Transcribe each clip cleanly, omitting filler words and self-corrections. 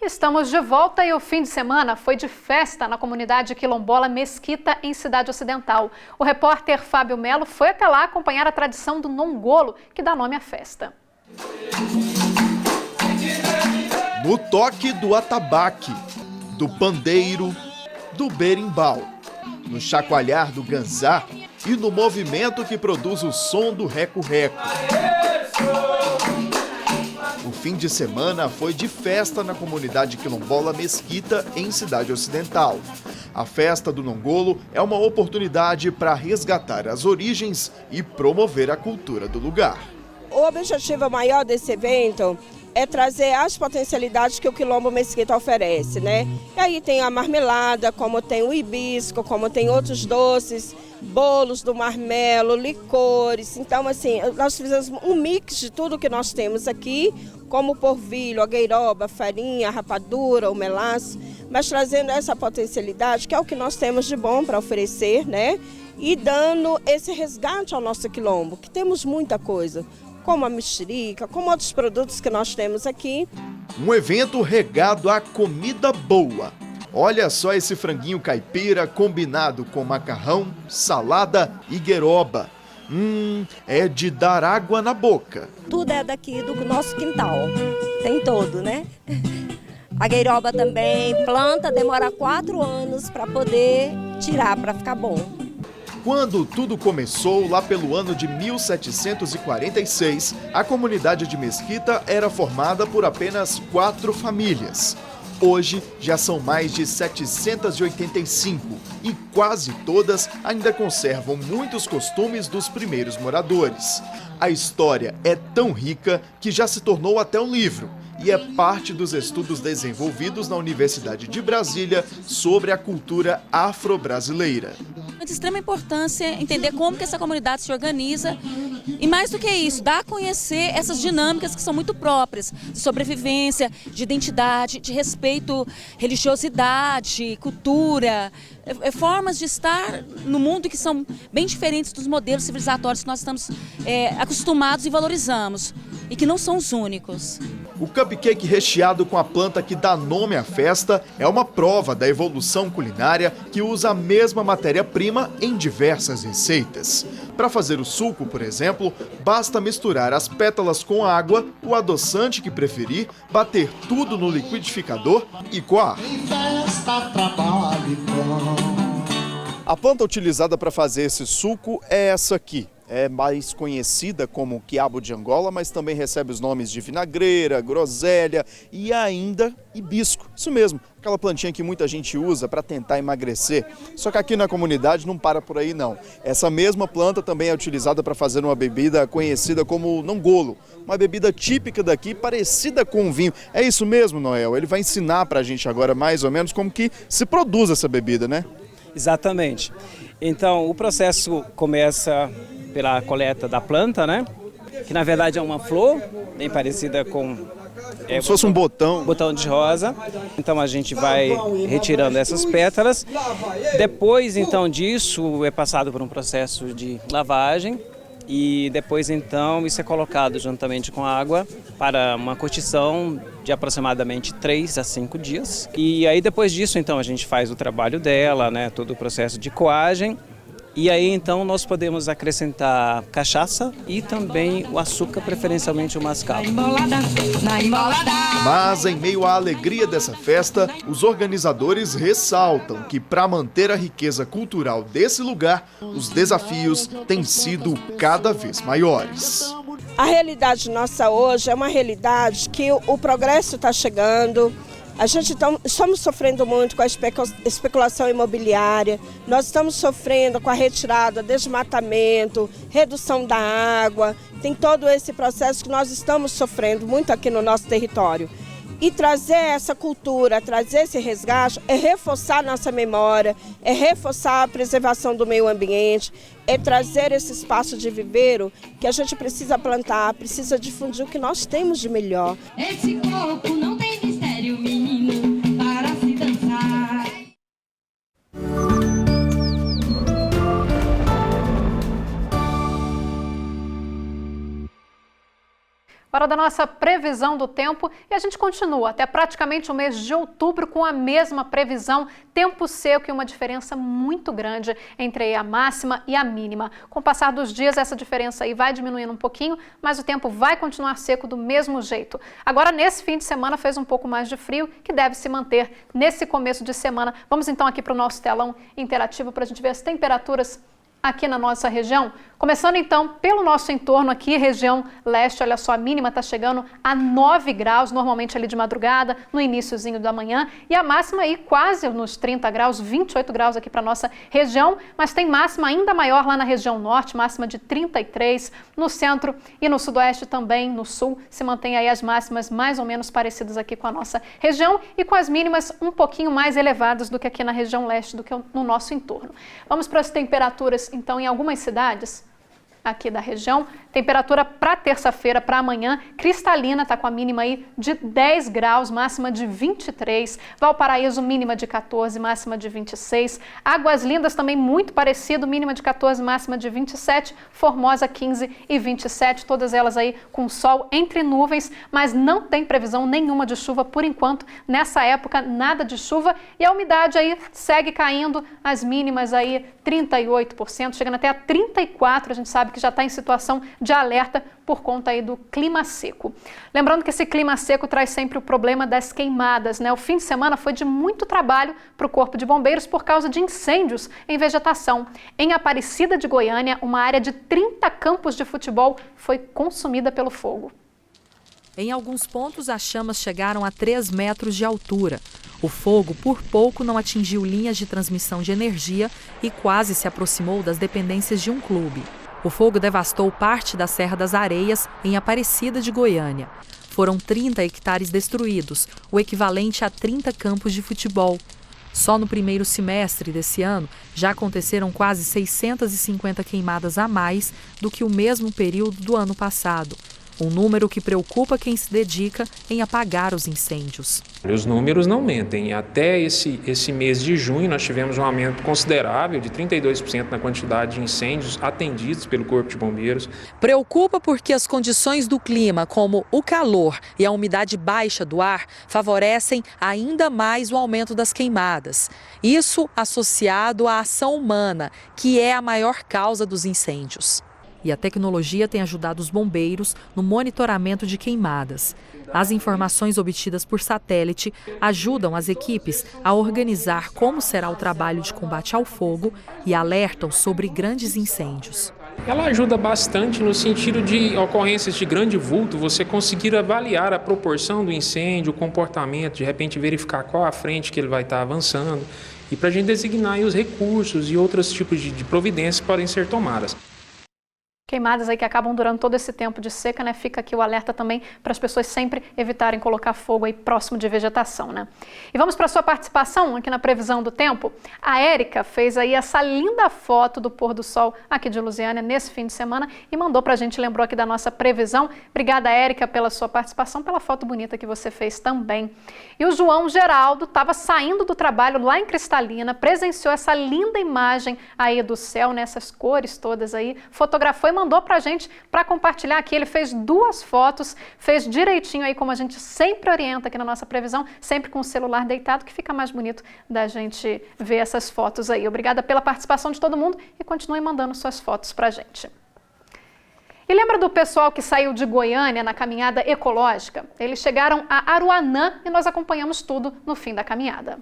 Estamos de volta e o fim de semana foi de festa na comunidade quilombola Mesquita, em Cidade Ocidental. O repórter Fábio Melo foi até lá acompanhar a tradição do nongolo, que dá nome à festa. No toque do atabaque, do pandeiro, do berimbau, no chacoalhar do ganzá e no movimento que produz o som do reco-reco. O fim de semana foi de festa na comunidade quilombola Mesquita, em Cidade Ocidental. A festa do nongolo é uma oportunidade para resgatar as origens e promover a cultura do lugar. O objetivo maior desse evento é trazer as potencialidades que o Quilombo Mesquita oferece, né? E aí tem a marmelada, como tem o hibisco, como tem outros doces, bolos do marmelo, licores. Então, assim, nós fizemos um mix de tudo que nós temos aqui, como o porvilho, a gueiroba, a farinha, a rapadura, o melaço, mas trazendo essa potencialidade, que é o que nós temos de bom para oferecer, né? E dando esse resgate ao nosso quilombo, que temos muita coisa, como a mexerica, como outros produtos que nós temos aqui. Um evento regado a comida boa. Olha só esse franguinho caipira combinado com macarrão, salada e gueiroba. É de dar água na boca. Tudo é daqui do nosso quintal, tem todo, né? A gueiroba também, planta, demora 4 anos para poder tirar, para ficar bom. Quando tudo começou, lá pelo ano de 1746, a comunidade de Mesquita era formada por apenas 4 famílias. Hoje já são mais de 785 e quase todas ainda conservam muitos costumes dos primeiros moradores. A história é tão rica que já se tornou até um livro e é parte dos estudos desenvolvidos na Universidade de Brasília sobre a cultura afro-brasileira. É de extrema importância entender como que essa comunidade se organiza e, mais do que isso, dar a conhecer essas dinâmicas que são muito próprias de sobrevivência, de identidade, de respeito, religiosidade, cultura, formas de estar no mundo que são bem diferentes dos modelos civilizatórios que nós estamos acostumados e valorizamos e que não são os únicos. O cupcake recheado com a planta que dá nome à festa é uma prova da evolução culinária que usa a mesma matéria-prima em diversas receitas. Para fazer o suco, por exemplo, basta misturar as pétalas com água, o adoçante que preferir, bater tudo no liquidificador e coar. A planta utilizada para fazer esse suco é essa aqui. É mais conhecida como quiabo de Angola, mas também recebe os nomes de vinagreira, groselha e ainda hibisco. Isso mesmo, aquela plantinha que muita gente usa para tentar emagrecer. Só que aqui na comunidade não para por aí não. Essa mesma planta também é utilizada para fazer uma bebida conhecida como nongolo, uma bebida típica daqui, parecida com vinho. É isso mesmo, Noel? Ele vai ensinar para a gente agora mais ou menos como que se produz essa bebida, né? Exatamente. Então, o processo começa pela coleta da planta, né? Que na verdade é uma flor, bem parecida com... Como se fosse um botão. Botão de rosa. Então a gente vai retirando essas pétalas. Depois então disso é passado por um processo de lavagem. E depois então isso é colocado juntamente com a água para uma curtição de aproximadamente 3 a 5 dias. E aí depois disso então a gente faz o trabalho dela, né? Todo o processo de coagem. E aí então nós podemos acrescentar cachaça e também o açúcar, preferencialmente o mascavo. Mas em meio à alegria dessa festa, os organizadores ressaltam que para manter a riqueza cultural desse lugar, os desafios têm sido cada vez maiores. A realidade nossa hoje é uma realidade que o progresso está chegando. A gente estamos sofrendo muito com a especulação imobiliária, nós estamos sofrendo com a retirada, desmatamento, redução da água, tem todo esse processo que nós estamos sofrendo muito aqui no nosso território. E trazer essa cultura, trazer esse resgate, é reforçar nossa memória, é reforçar a preservação do meio ambiente, é trazer esse espaço de viveiro que a gente precisa plantar, precisa difundir o que nós temos de melhor. Esse corpo não tem mistério, menino, para se dançar. Hora da nossa previsão do tempo e a gente continua até praticamente o mês de outubro com a mesma previsão, tempo seco e uma diferença muito grande entre a máxima e a mínima. Com o passar dos dias, essa diferença aí vai diminuindo um pouquinho, mas o tempo vai continuar seco do mesmo jeito. Agora, nesse fim de semana, fez um pouco mais de frio, que deve se manter nesse começo de semana. Vamos então aqui para o nosso telão interativo para a gente ver as temperaturas aqui na nossa região. Começando então pelo nosso entorno aqui, região leste, olha só, a mínima está chegando a 9 graus, normalmente ali de madrugada, no iniciozinho da manhã, e a máxima aí quase nos 30 graus, 28 graus aqui para nossa região, mas tem máxima ainda maior lá na região norte, máxima de 33, no centro e no sudoeste também, no sul, se mantém aí as máximas mais ou menos parecidas aqui com a nossa região e com as mínimas um pouquinho mais elevadas do que aqui na região leste, do que no nosso entorno. Vamos para as temperaturas então em algumas cidades aqui da região. Temperatura para terça-feira, para amanhã, Cristalina está com a mínima aí de 10 graus, máxima de 23. Valparaíso, mínima de 14, máxima de 26. Águas Lindas também muito parecido, mínima de 14, máxima de 27. Formosa, 15 e 27, todas elas aí com sol entre nuvens, mas não tem previsão nenhuma de chuva por enquanto. Nessa época, nada de chuva e a umidade aí segue caindo, as mínimas aí 38%, chegando até a 34%, a gente sabe que já está em situação de alerta por conta aí do clima seco. Lembrando que esse clima seco traz sempre o problema das queimadas, né? O fim de semana foi de muito trabalho para o Corpo de Bombeiros por causa de incêndios em vegetação. Em Aparecida de Goiânia, uma área de 30 campos de futebol foi consumida pelo fogo. Em alguns pontos, as chamas chegaram a 3 metros de altura. O fogo, por pouco, não atingiu linhas de transmissão de energia e quase se aproximou das dependências de um clube. O fogo devastou parte da Serra das Areias, em Aparecida de Goiânia. Foram 30 hectares destruídos, o equivalente a 30 campos de futebol. Só no primeiro semestre desse ano, já aconteceram quase 650 queimadas a mais do que o mesmo período do ano passado. Um número que preocupa quem se dedica em apagar os incêndios. Os números não mentem. Até esse mês de junho nós tivemos um aumento considerável de 32% na quantidade de incêndios atendidos pelo Corpo de Bombeiros. Preocupa porque as condições do clima, como o calor e a umidade baixa do ar, favorecem ainda mais o aumento das queimadas. Isso associado à ação humana, que é a maior causa dos incêndios. E a tecnologia tem ajudado os bombeiros no monitoramento de queimadas. As informações obtidas por satélite ajudam as equipes a organizar como será o trabalho de combate ao fogo e alertam sobre grandes incêndios. Ela ajuda bastante no sentido de ocorrências de grande vulto, você conseguir avaliar a proporção do incêndio, o comportamento, de repente verificar qual a frente que ele vai estar avançando e para a gente designar aí os recursos e outros tipos de providências que podem ser tomadas. Queimadas aí que acabam durando todo esse tempo de seca, né? Fica aqui o alerta também para as pessoas sempre evitarem colocar fogo aí próximo de vegetação, né? E vamos para a sua participação aqui na previsão do tempo. A Érica fez aí essa linda foto do pôr do sol aqui de Lusiânia nesse fim de semana e mandou para a gente, lembrou aqui da nossa previsão. Obrigada, Érica, pela sua participação, pela foto bonita que você fez também. E o João Geraldo estava saindo do trabalho lá em Cristalina, presenciou essa linda imagem aí do céu, nessas cores todas aí, fotografou e mandou pra gente para compartilhar aqui. Ele fez 2 fotos, fez direitinho aí como a gente sempre orienta aqui na nossa previsão, sempre com o celular deitado, que fica mais bonito da gente ver essas fotos aí. Obrigada pela participação de todo mundo e continue mandando suas fotos pra gente. E lembra do pessoal que saiu de Goiânia na caminhada ecológica? Eles chegaram a Aruanã e nós acompanhamos tudo no fim da caminhada.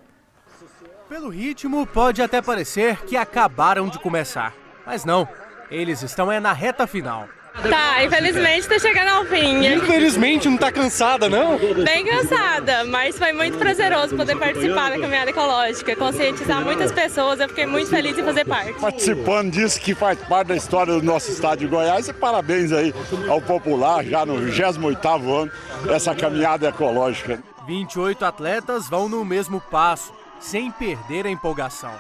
Pelo ritmo, pode até parecer que acabaram de começar, mas não. Eles estão na reta final. Tá, infelizmente tá chegando ao fim. Infelizmente não tá cansada, não? Bem cansada, mas foi muito prazeroso poder participar da caminhada ecológica, conscientizar muitas pessoas, eu fiquei muito feliz em fazer parte. Participando disso que faz parte da história do nosso estado de Goiás e parabéns aí ao Popular, já no 28º ano, essa caminhada ecológica. 28 atletas vão no mesmo passo, sem perder a empolgação.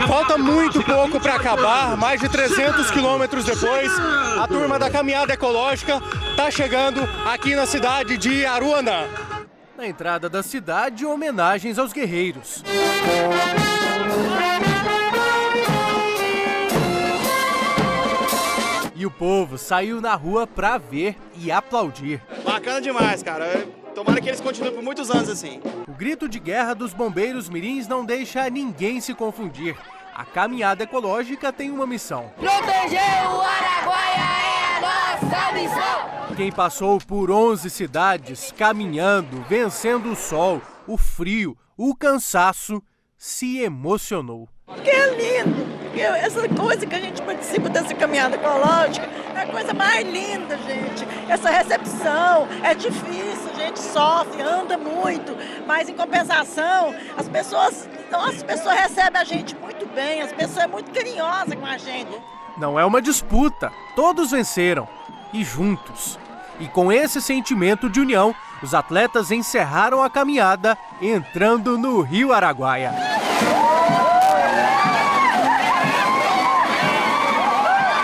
Falta muito pouco para acabar, mais de 300 quilômetros depois, a turma da caminhada ecológica está chegando aqui na cidade de Aruanã. Na entrada da cidade, homenagens aos guerreiros. E E o povo saiu na rua pra ver e aplaudir. Bacana demais, cara. Tomara que eles continuem por muitos anos assim. O grito de guerra dos bombeiros mirins não deixa ninguém se confundir. A caminhada ecológica tem uma missão. Proteger o Araguaia é a nossa missão! Quem passou por 11 cidades, caminhando, vencendo o sol, o frio, o cansaço, se emocionou. Que é lindo! Essa coisa que a gente participa dessa caminhada ecológica é a coisa mais linda, gente. Essa recepção é difícil, a gente sofre, anda muito, mas em compensação, as pessoas recebem a gente muito bem, as pessoas são muito carinhosas com a gente. Não é uma disputa, todos venceram, e juntos. E com esse sentimento de união, os atletas encerraram a caminhada entrando no Rio Araguaia.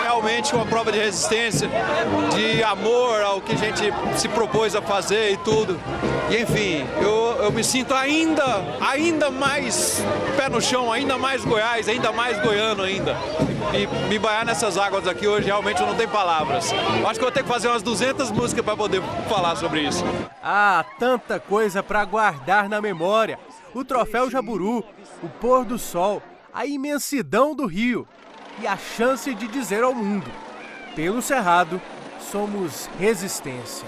Realmente uma prova de resistência, de amor ao que a gente se propôs a fazer e tudo. E enfim, eu me sinto ainda mais pé no chão, ainda mais Goiás, ainda mais goiano ainda. E me banhar nessas águas aqui hoje realmente eu não tenho palavras. Eu acho que eu vou ter que fazer umas 200 músicas para poder falar sobre isso. Ah, tanta coisa para guardar na memória. O troféu Jaburu, o pôr do sol, a imensidão do rio e a chance de dizer ao mundo: pelo Cerrado, somos resistência.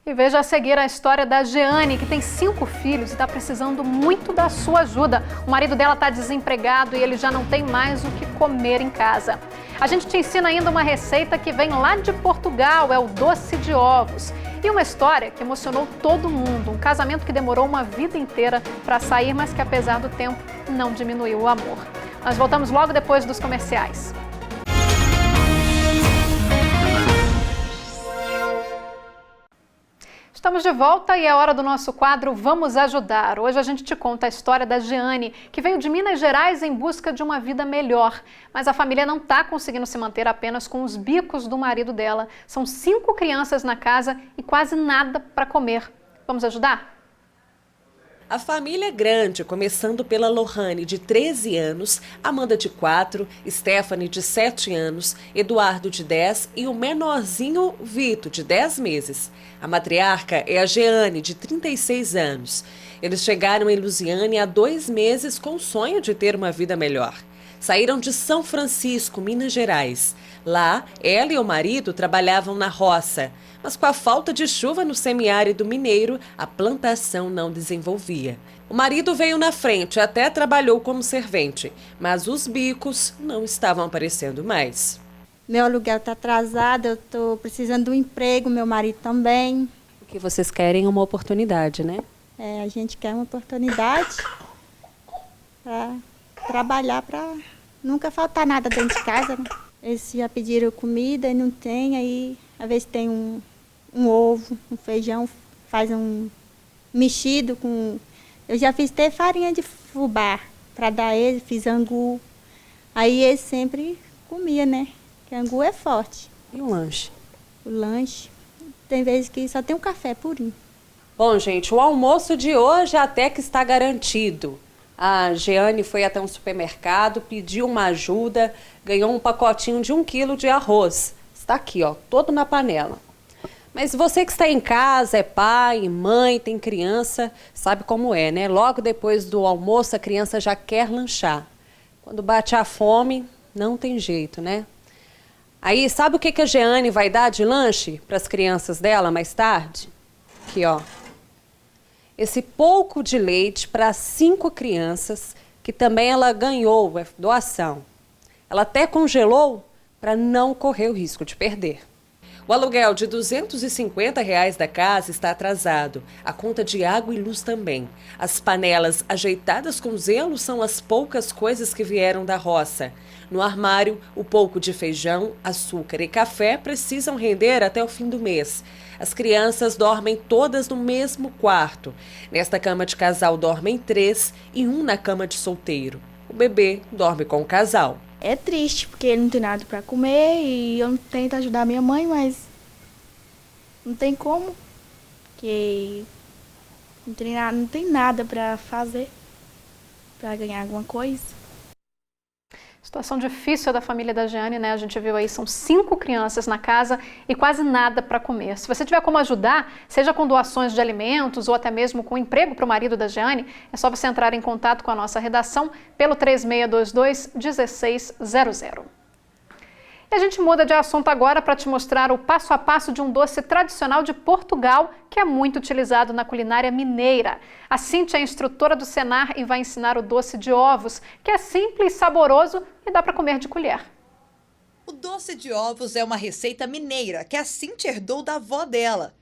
E veja a seguir a história da Jeane, que tem 5 filhos e está precisando muito da sua ajuda. O marido dela está desempregado e ele já não tem mais o que comer em casa. A gente te ensina ainda uma receita que vem lá de Portugal, é o doce de ovos. E uma história que emocionou todo mundo, um casamento que demorou uma vida inteira para sair, mas que apesar do tempo não diminuiu o amor. Nós voltamos logo depois dos comerciais. Estamos de volta e é hora do nosso quadro Vamos Ajudar. Hoje a gente te conta a história da Jeane, que veio de Minas Gerais em busca de uma vida melhor. Mas a família não está conseguindo se manter apenas com os bicos do marido dela. São 5 crianças na casa e quase nada para comer. Vamos ajudar? A família é grande, começando pela Lohane, de 13 anos, Amanda, de 4, Stephanie, de 7 anos, Eduardo, de 10 e o menorzinho, Vito, de 10 meses. A matriarca é a Jeane, de 36 anos. Eles chegaram em Lusiânia há 2 meses com o sonho de ter uma vida melhor. Saíram de São Francisco, Minas Gerais. Lá, ela e o marido trabalhavam na roça. Mas com a falta de chuva no semiárido mineiro, a plantação não desenvolvia. O marido veio na frente e até trabalhou como servente, mas os bicos não estavam aparecendo mais. Meu aluguel está atrasado, eu estou precisando de um emprego, meu marido também. O que vocês querem é uma oportunidade, né? A gente quer uma oportunidade para trabalhar, para nunca faltar nada dentro de casa, né? Eles já pediram comida e não tem, aí às vezes tem um ovo, um feijão, faz um mexido com... Eu já fiz até farinha de fubá para dar eles, fiz angu. Aí eles sempre comiam, né? Porque angu é forte. E o lanche? O lanche, tem vezes que só tem um café purinho. Bom, gente, o almoço de hoje até que está garantido. A Jeane foi até um supermercado, pediu uma ajuda, ganhou um pacotinho de 1 quilo de arroz. Está aqui, ó, todo na panela. Mas você que está em casa, é pai, mãe, tem criança, sabe como é, né? Logo depois do almoço, a criança já quer lanchar. Quando bate a fome, não tem jeito, né? Aí, sabe o que a Jeane vai dar de lanche para as crianças dela mais tarde? Aqui, ó. Esse pouco de leite para 5 crianças, que também ela ganhou, é doação. Ela até congelou para não correr o risco de perder. O aluguel de R$ 250 da casa está atrasado. A conta de água e luz também. As panelas ajeitadas com zelo são as poucas coisas que vieram da roça. No armário, o pouco de feijão, açúcar e café precisam render até o fim do mês. As crianças dormem todas no mesmo quarto. Nesta cama de casal dormem 3 e 1 na cama de solteiro. O bebê dorme com o casal. É triste, porque ele não tem nada para comer e eu tento ajudar minha mãe, mas não tem como, porque não tem nada para fazer, para ganhar alguma coisa. Situação difícil da família da Jeane, né? A gente viu aí, são 5 crianças na casa e quase nada para comer. Se você tiver como ajudar, seja com doações de alimentos ou até mesmo com emprego para o marido da Jeane, é só você entrar em contato com a nossa redação pelo 3622-1600. E a gente muda de assunto agora para te mostrar o passo a passo de um doce tradicional de Portugal que é muito utilizado na culinária mineira. A Cíntia é instrutora do Senar e vai ensinar o doce de ovos, que é simples, saboroso e dá para comer de colher. O doce de ovos é uma receita mineira que a Cíntia herdou da avó dela.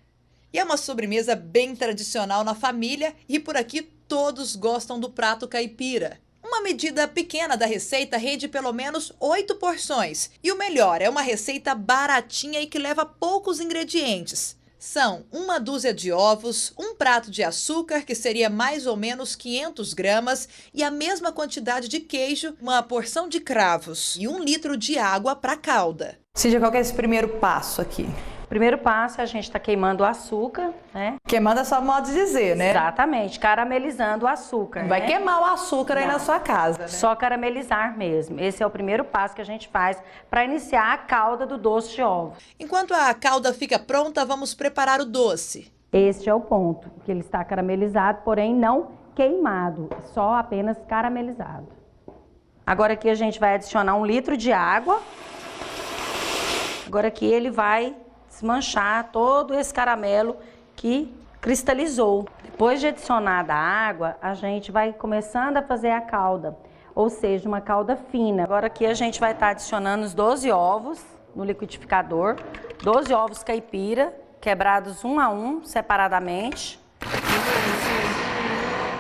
E é uma sobremesa bem tradicional na família e por aqui todos gostam do prato caipira. Uma medida pequena da receita rende pelo menos 8 porções. E o melhor, é uma receita baratinha e que leva poucos ingredientes. São 1 dúzia de ovos, um prato de açúcar, que seria mais ou menos 500 gramas, e a mesma quantidade de queijo, uma porção de cravos e 1 litro de água para calda. Cíntia, qual que é esse primeiro passo aqui? O primeiro passo é a gente tá queimando o açúcar, né? Queimando é só modo de dizer, né? Exatamente, caramelizando o açúcar. Não vai queimar o açúcar aí na sua casa, né? Só caramelizar mesmo. Esse é o primeiro passo que a gente faz para iniciar a calda do doce de ovo. Enquanto a calda fica pronta, vamos preparar o doce. Este é o ponto, que ele está caramelizado, porém não queimado, só apenas caramelizado. Agora aqui a gente vai adicionar 1 litro de água. Agora aqui ele vai desmanchar todo esse caramelo que cristalizou. Depois de adicionada a água, a gente vai começando a fazer a calda, ou seja, uma calda fina. Agora aqui a gente vai estar adicionando os 12 ovos no liquidificador, 12 ovos caipira, quebrados 1 a 1, separadamente.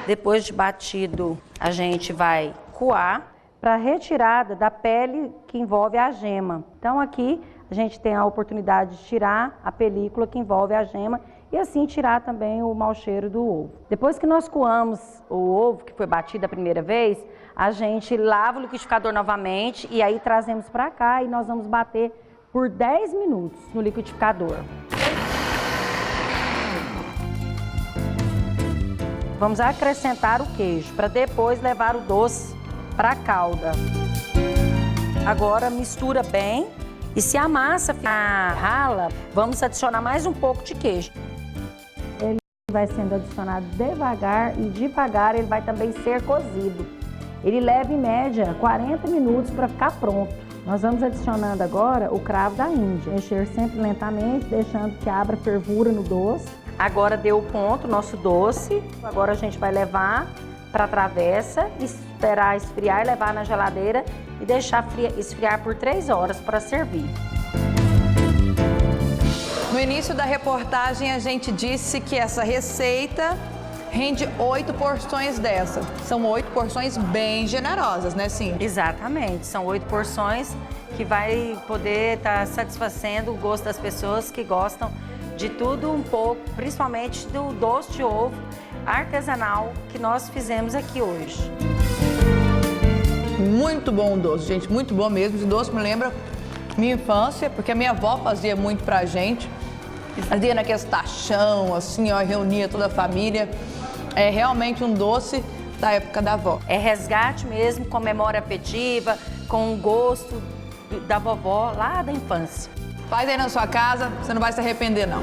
Depois de batido, a gente vai coar para retirada da pele que envolve a gema. Então aqui a gente tem a oportunidade de tirar a película que envolve a gema e assim tirar também o mau cheiro do ovo. Depois que nós coamos o ovo, que foi batido a primeira vez, a gente lava o liquidificador novamente e aí trazemos para cá e nós vamos bater por 10 minutos no liquidificador. Vamos acrescentar o queijo para depois levar o doce para a calda. Agora mistura bem. E se a massa ficar rala, vamos adicionar mais um pouco de queijo. Ele vai sendo adicionado devagar e devagar ele vai também ser cozido. Ele leva em média 40 minutos para ficar pronto. Nós vamos adicionando agora o cravo da Índia. Mexer sempre lentamente, deixando que abra fervura no doce. Agora deu o ponto, nosso doce. Agora a gente vai levar para a travessa, esperar esfriar e levar na geladeira e deixar esfriar por 3 horas para servir. No início da reportagem a gente disse que essa receita rende 8 porções dessa. São 8 porções bem generosas, né, Sim? Exatamente, são 8 porções que vai poder estar satisfazendo o gosto das pessoas que gostam de tudo um pouco, principalmente do doce de ovo artesanal que nós fizemos aqui hoje. Muito bom o doce, gente, muito bom mesmo. Esse doce me lembra minha infância, porque a minha avó fazia muito pra gente. Fazia naquele tachão, assim, ó, reunia toda a família. É realmente um doce da época da avó. É resgate mesmo, com memória afetiva, com o gosto da vovó lá da infância. Faz aí na sua casa, você não vai se arrepender, não.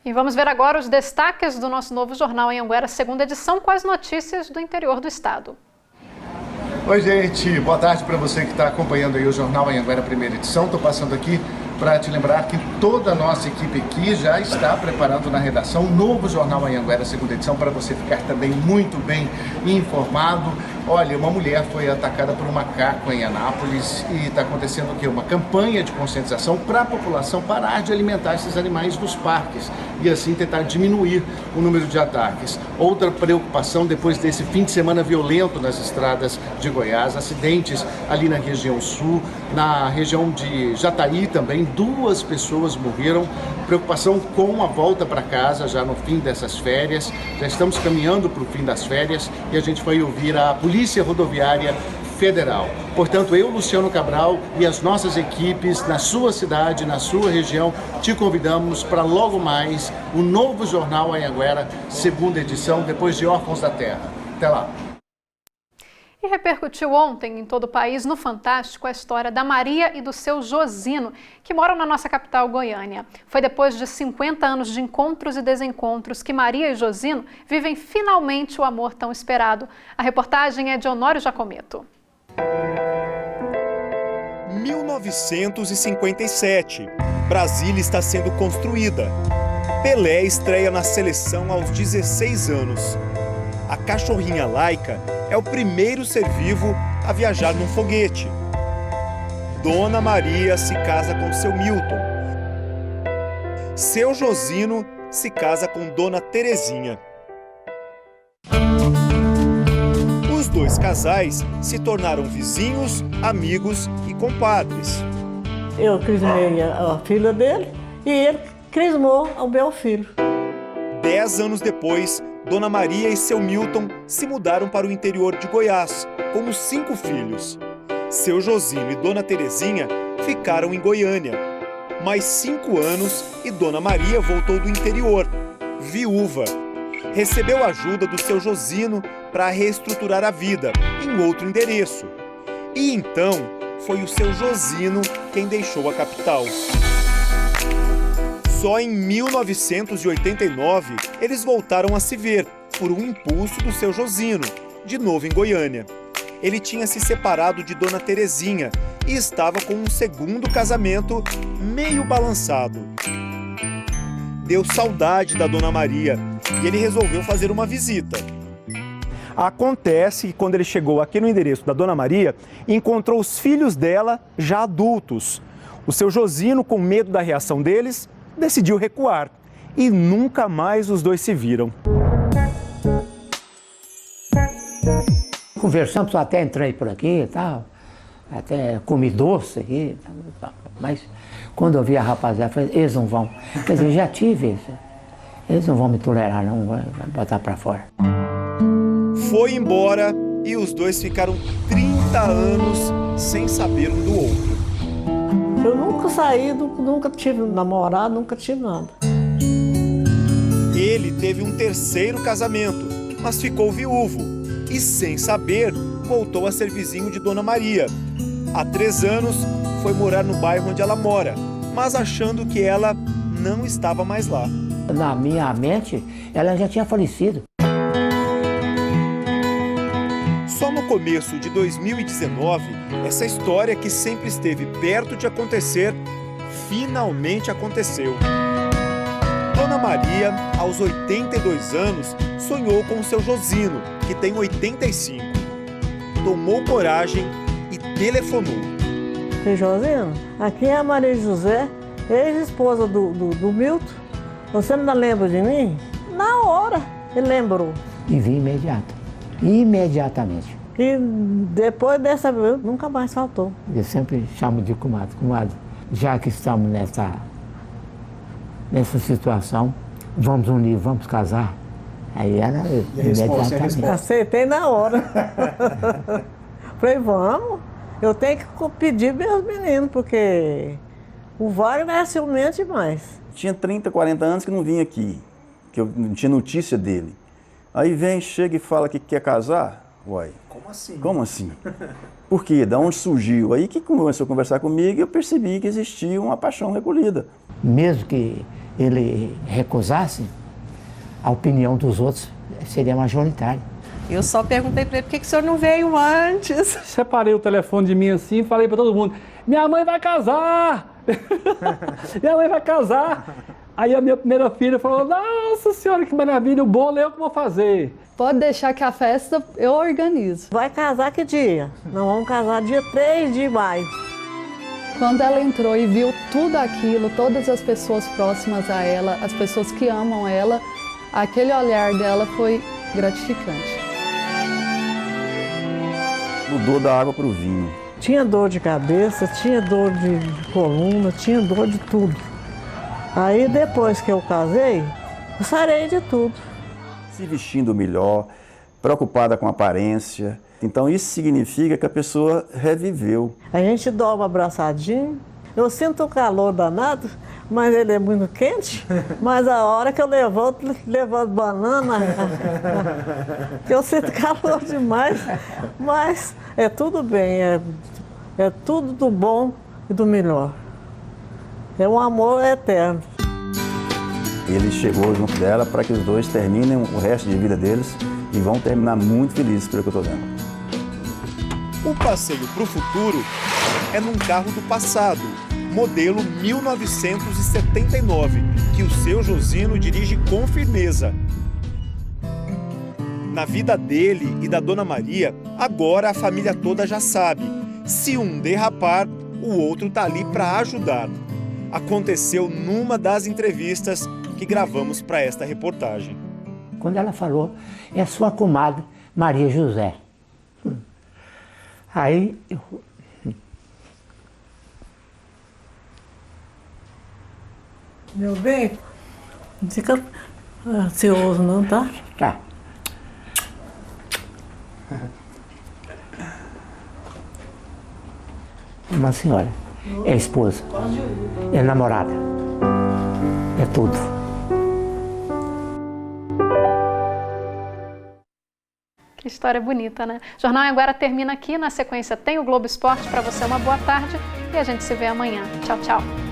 E vamos ver agora os destaques do nosso novo Jornal Anhanguera, segunda edição, com as notícias do interior do estado. Oi, gente. Boa tarde para você que está acompanhando aí o Jornal Anhanguera, primeira edição. Estou passando aqui para te lembrar que toda a nossa equipe aqui já está preparando na redação um novo Jornal Anhanguera, segunda edição, para você ficar também muito bem informado. Olha, uma mulher foi atacada por um macaco em Anápolis e está acontecendo o quê? Uma campanha de conscientização para a população parar de alimentar esses animais nos parques e assim tentar diminuir o número de ataques. Outra preocupação depois desse fim de semana violento nas estradas de Goiás, acidentes ali na região sul, na região de Jataí também, 2 pessoas morreram. Preocupação com a volta para casa já no fim dessas férias. Já estamos caminhando para o fim das férias e a gente vai ouvir a Polícia Rodoviária federal. Portanto, eu, Luciano Cabral, e as nossas equipes na sua cidade, na sua região, te convidamos para logo mais o novo Jornal Anhanguera, segunda edição, depois de Órfãos da Terra. Até lá. E repercutiu ontem em todo o país, no Fantástico, a história da Maria e do seu Josino, que moram na nossa capital, Goiânia. Foi depois de 50 anos de encontros e desencontros que Maria e Josino vivem finalmente o amor tão esperado. A reportagem é de Honório Jacometo. 1957. Brasília está sendo construída. Pelé estreia na seleção aos 16 anos. A cachorrinha Laika é o primeiro ser vivo a viajar num foguete. Dona Maria se casa com seu Milton. Seu Josino se casa com Dona Terezinha. Os dois casais se tornaram vizinhos, amigos e compadres. Eu crismei a filha dele e ele crismou o meu filho. 10 anos depois, Dona Maria e seu Milton se mudaram para o interior de Goiás, com os 5 filhos. Seu Josino e Dona Terezinha ficaram em Goiânia. Mais 5 anos e Dona Maria voltou do interior, viúva. Recebeu ajuda do seu Josino para reestruturar a vida em outro endereço. E então foi o seu Josino quem deixou a capital. Só em 1989 eles voltaram a se ver, por um impulso do seu Josino, de novo em Goiânia. Ele tinha se separado de Dona Terezinha e estava com um segundo casamento meio balançado. Deu saudade da Dona Maria e ele resolveu fazer uma visita. Acontece que quando ele chegou aqui no endereço da Dona Maria, encontrou os filhos dela já adultos. O seu Josino, com medo da reação deles, decidiu recuar e nunca mais os dois se viram. Conversamos, até entrei por aqui e tal, até comi doce aqui, mas quando eu vi a rapaziada, eu falei, eles não vão. Quer dizer, já tive isso. Eles não vão me tolerar, não, vai botar pra fora. Foi embora e os dois ficaram 30 anos sem saber um do outro. Eu nunca saí, nunca tive namorado, nunca tive nada. Ele teve um terceiro casamento, mas ficou viúvo e, sem saber, voltou a ser vizinho de Dona Maria. Há 3 anos, foi morar no bairro onde ela mora, mas achando que ela não estava mais lá. Na minha mente, ela já tinha falecido. Só no começo de 2019, essa história que sempre esteve perto de acontecer, finalmente aconteceu. Dona Maria, aos 82 anos, sonhou com seu Josino, que tem 85. Tomou coragem e telefonou. E Josino, aqui é a Maria José, ex-esposa do Milton. Você não lembra de mim? Na hora, ele lembrou. E vim imediatamente. E depois dessa vez, nunca mais faltou. Eu sempre chamo de comadre. Comadre, já que estamos nessa situação, vamos unir, vamos casar. Aí ela imediatamente. Aceitei na hora. Falei, vamos. Eu tenho que pedir meus meninos, porque o Wagner é ciumento demais. Tinha 30, 40 anos que não vinha aqui, que eu não tinha notícia dele. Aí vem, chega e fala que quer casar. Uai, como assim? Como assim? Por quê? Da onde surgiu? Aí que começou a conversar comigo e eu percebi que existia uma paixão recolhida. Mesmo que ele recusasse, a opinião dos outros seria majoritária. Eu só perguntei para ele, por que o senhor não veio antes? Separei o telefone de mim assim e falei para todo mundo, minha mãe vai casar! Minha mãe vai casar! Aí a minha primeira filha falou, nossa senhora, que maravilha, o bolo eu que vou fazer. Pode deixar que a festa eu organizo. Vai casar que dia? Nós vamos casar dia 3 de maio. Quando ela entrou e viu tudo aquilo, todas as pessoas próximas a ela, as pessoas que amam ela, aquele olhar dela foi gratificante. Mudou da água para o vinho. Tinha dor de cabeça, tinha dor de coluna, tinha dor de tudo. Aí depois que eu casei, eu sarei de tudo. Se vestindo melhor, preocupada com a aparência, Então isso significa que a pessoa reviveu. A gente dorme abraçadinho, eu sinto o calor danado, mas ele é muito quente, mas a hora que eu levanto banana, eu sinto calor demais, mas é tudo bem, é tudo do bom e do melhor. É um amor eterno. Ele chegou junto dela para que os dois terminem o resto de vida deles e vão terminar muito felizes, pelo que eu estou vendo. O passeio para o futuro é num carro do passado, modelo 1979, que o seu Josino dirige com firmeza. Na vida dele e da Dona Maria, agora a família toda já sabe. Se um derrapar, o outro tá ali para ajudar. Aconteceu numa das entrevistas que gravamos para esta reportagem. Quando ela falou, é sua comadre Maria José. Aí eu... Meu bem, não fica ansioso não, tá? Tá. Uma senhora, é esposa, é namorada, é tudo. Que história bonita, né? Jornal Anhanguera termina aqui. Na sequência tem o Globo Esporte. Para você, uma boa tarde e a gente se vê amanhã. Tchau, tchau.